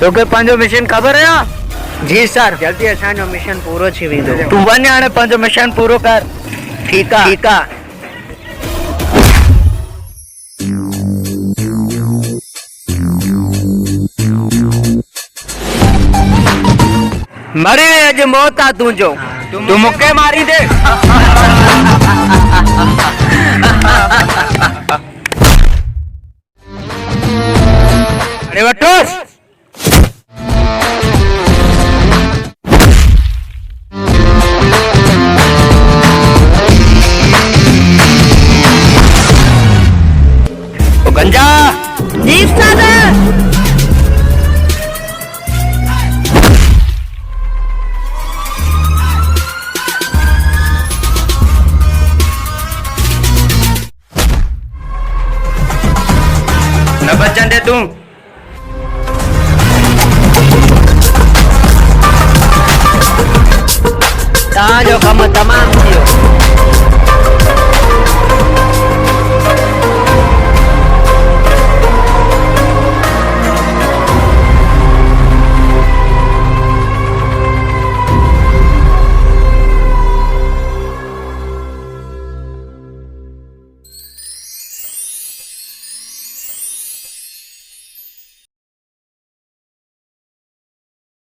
तोखे पंहिंजो मिशन ख़बर है? जी सर, जल्दी असांजो मिशन पूरो थी वेंदो। तू वञ हाणे पंहिंजो मिशन पूरो कर। ठीकु आहे, ठीकु आहे। मरी अॼु मौत आहे तुंहिंजो, तू मूंखे मारी दे। अरे वठोसि। ओ गंजा। जी उस्ताद। न बचन दे तू। तव्हांजो कमु तमामु